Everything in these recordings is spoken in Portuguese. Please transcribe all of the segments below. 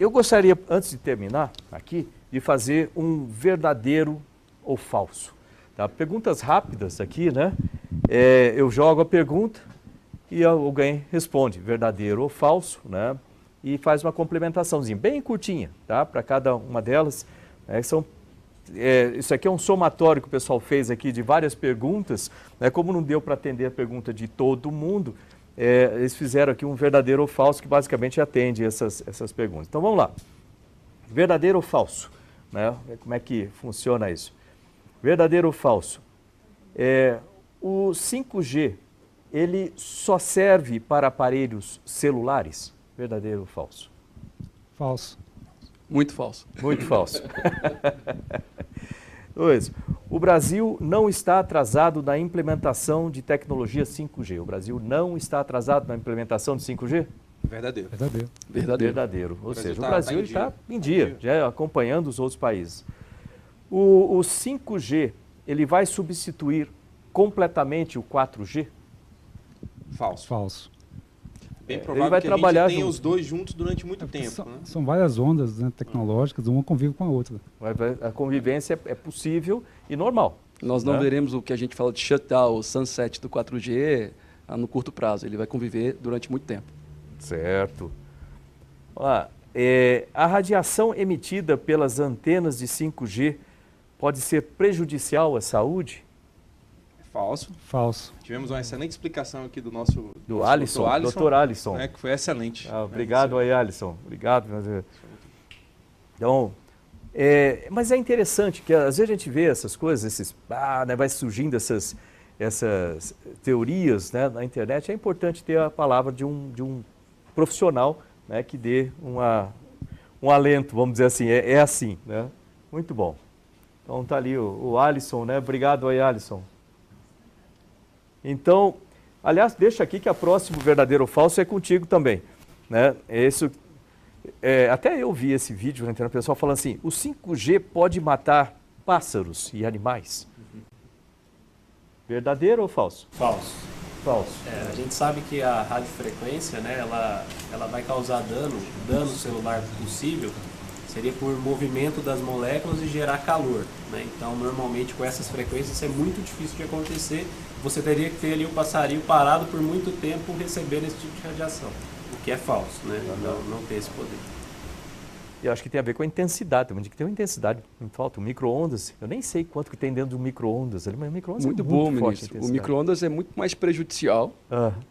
eu gostaria, antes de terminar aqui, de fazer um verdadeiro ou falso. Tá? Perguntas rápidas aqui, né? Eu jogo a pergunta e alguém responde verdadeiro ou falso, né? E faz uma complementaçãozinha, bem curtinha, tá? Para cada uma delas. Isso aqui é um somatório que o pessoal fez aqui de várias perguntas, né? Como não deu para atender a pergunta de todo mundo, eles fizeram aqui um verdadeiro ou falso que basicamente atende essas perguntas. Então vamos lá. Verdadeiro ou falso? Né? Como é que funciona isso? Verdadeiro ou falso? O 5G, ele só serve para aparelhos celulares? Verdadeiro ou falso? Falso. Muito falso. Muito falso. 2. O Brasil não está atrasado na implementação de tecnologia 5G. O Brasil não está atrasado na implementação de 5G? Verdadeiro. Verdadeiro. Verdadeiro. Ou seja, o Brasil está em dia, já acompanhando os outros países. O 5G, ele vai substituir completamente o 4G? Falso. Falso. Bem Ele provável vai que trabalhar a gente tenha junto. os dois juntos durante muito tempo. Né? São várias ondas, né, tecnológicas, uma convive com a outra. A convivência é possível e normal. Nós não né? veremos o que a gente fala de shutdown, o sunset do 4G no curto prazo. Ele vai conviver durante muito tempo. Certo. Olha lá, a radiação emitida pelas antenas de 5G pode ser prejudicial à saúde? Falso. Falso. Tivemos uma excelente explicação aqui do nosso Alisson, Dr. Alisson. Né, que foi excelente. Obrigado aí, Alisson. Obrigado. Então, mas é interessante que às vezes a gente vê essas coisas, né, vai surgindo essas teorias, né, na internet. É importante ter a palavra de um profissional, né, que dê um alento, vamos dizer assim. É assim, né? Muito bom. Então tá ali o Alisson, né? Obrigado aí, Alisson. Então, aliás, deixa aqui que a próxima verdadeiro ou falso é contigo também, né? Até eu vi esse vídeo na internet, o pessoal falando assim, o 5G pode matar pássaros e animais. Verdadeiro ou falso? Falso. Falso. A gente sabe que a radiofrequência, né, ela vai causar dano celular possível, seria por movimento das moléculas e gerar calor, né? Então, normalmente, com essas frequências, é muito difícil de acontecer. Você teria que ter ali um passarinho parado por muito tempo recebendo esse tipo de radiação, o que é falso, né? Não tem esse poder. Eu acho que tem a ver com a intensidade, também que tem uma intensidade muito alta. O micro-ondas, eu nem sei quanto que tem dentro do micro-ondas, mas o micro-ondas Muito é bom, muito forte. ministro. O micro-ondas é muito mais prejudicial.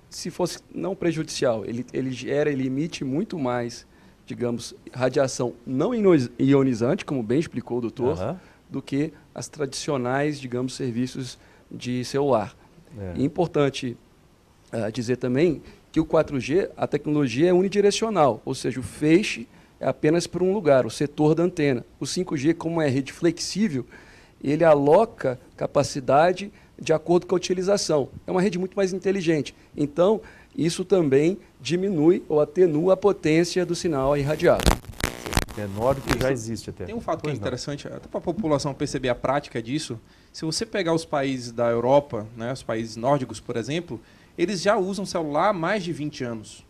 Se fosse não prejudicial, ele emite muito mais, digamos, radiação não ionizante, como bem explicou o doutor, do que as tradicionais, digamos, serviços de celular. É importante dizer também que o 4G, a tecnologia é unidirecional, ou seja, o feixe é apenas para um lugar, o setor da antena. O 5G, como é rede flexível, ele aloca capacidade de acordo com a utilização. É uma rede muito mais inteligente. Então, isso também diminui ou atenua a potência do sinal irradiado. Menor do que já existe até. Tem um fato que é interessante, até para a população perceber a prática disso. Se você pegar os países da Europa, né, os países nórdicos, por exemplo, eles já usam celular há mais de 20 anos.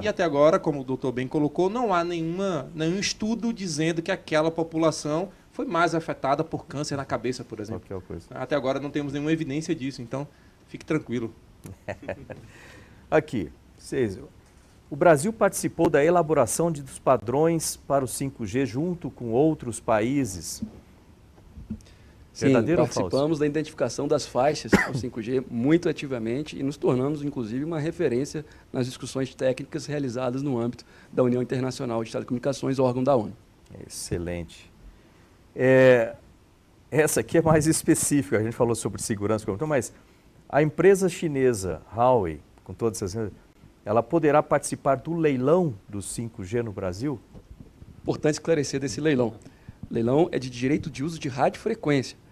E até agora, como o doutor bem colocou, não há nenhum estudo dizendo que aquela população foi mais afetada por câncer na cabeça, por exemplo. Até agora não temos nenhuma evidência disso, então fique tranquilo. Aqui, o Brasil participou da elaboração dos padrões para o 5G junto com outros países. Sim, participamos da identificação das faixas do 5G muito ativamente e nos tornamos, inclusive, uma referência nas discussões técnicas realizadas no âmbito da União Internacional de Telecomunicações, órgão da ONU. Excelente. Essa aqui é mais específica, a gente falou sobre segurança, mas a empresa chinesa Huawei, com todas essas, ela poderá participar do leilão do 5G no Brasil? Importante esclarecer desse leilão. O leilão é de direito de uso de radiofrequência.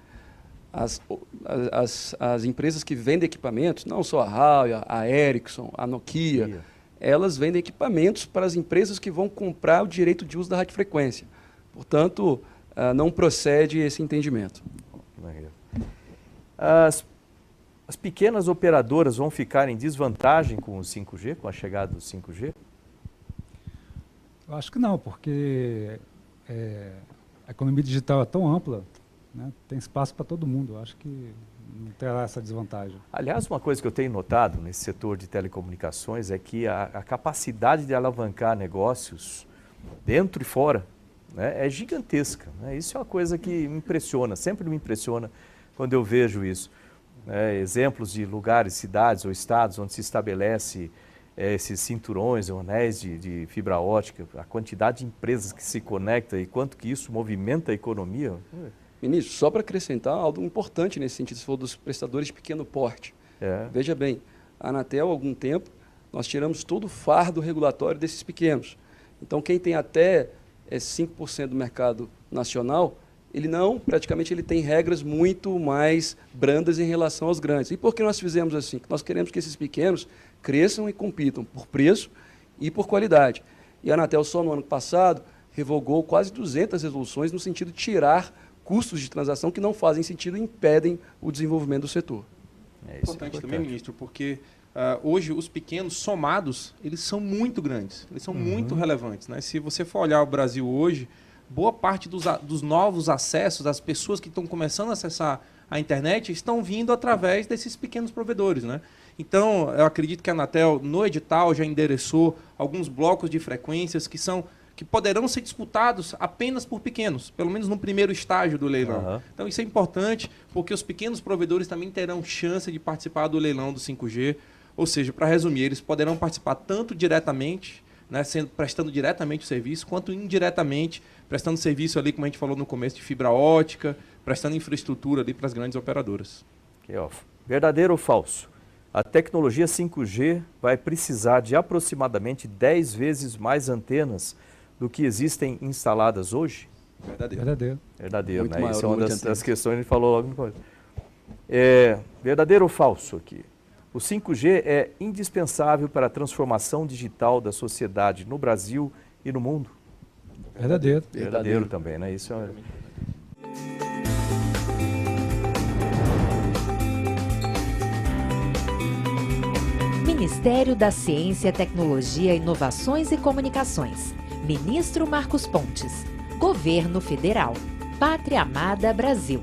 As empresas que vendem equipamentos, não só a Huawei, a Ericsson, a Nokia, elas vendem equipamentos para as empresas que vão comprar o direito de uso da radiofrequência. Portanto, não procede esse entendimento. As pequenas operadoras vão ficar em desvantagem com o 5G, com a chegada do 5G? Eu acho que não, porque a economia digital é tão ampla, né, tem espaço para todo mundo. Eu acho que não terá essa desvantagem. Aliás, uma coisa que eu tenho notado nesse setor de telecomunicações é que a capacidade de alavancar negócios dentro e fora, né, é gigantesca, né? Isso é uma coisa que me impressiona, sempre me impressiona quando eu vejo isso. Exemplos de lugares, cidades ou estados onde se estabelece esses cinturões ou anéis de fibra ótica, a quantidade de empresas que se conectam e quanto que isso movimenta a economia. Ministro, só para acrescentar algo importante nesse sentido, se for dos prestadores de pequeno porte. Veja bem, a Anatel, há algum tempo, nós tiramos todo o fardo regulatório desses pequenos. Então, quem tem até 5% do mercado nacional, praticamente ele tem regras muito mais brandas em relação aos grandes. E por que nós fizemos assim? Nós queremos que esses pequenos cresçam e compitam por preço e por qualidade. E a Anatel, só no ano passado, revogou quase 200 resoluções no sentido de tirar custos de transação que não fazem sentido e impedem o desenvolvimento do setor. Importante também, ministro, porque hoje os pequenos somados, eles são muito grandes, eles são muito relevantes, né? Se você for olhar o Brasil hoje, boa parte dos novos acessos, das pessoas que estão começando a acessar a internet, estão vindo através desses pequenos provedores, né? Então, eu acredito que a Anatel, no edital, já endereçou alguns blocos de frequências que poderão ser disputados apenas por pequenos, pelo menos no primeiro estágio do leilão. Então, isso é importante, porque os pequenos provedores também terão chance de participar do leilão do 5G. Ou seja, para resumir, eles poderão participar tanto diretamente, né, prestando diretamente o serviço, quanto indiretamente, prestando serviço ali, como a gente falou no começo, de fibra ótica, prestando infraestrutura ali para as grandes operadoras. Verdadeiro ou falso? A tecnologia 5G vai precisar de aproximadamente 10 vezes mais antenas do que existem instaladas hoje? Verdadeiro, muito né? maior, Isso é uma das questões que a gente falou logo no começo. Verdadeiro ou falso aqui? O 5G é indispensável para a transformação digital da sociedade no Brasil e no mundo? Verdadeiro também, né? Isso é... Ministério da Ciência, Tecnologia, Inovações e Comunicações. Ministro Marcos Pontes. Governo Federal. Pátria Amada Brasil.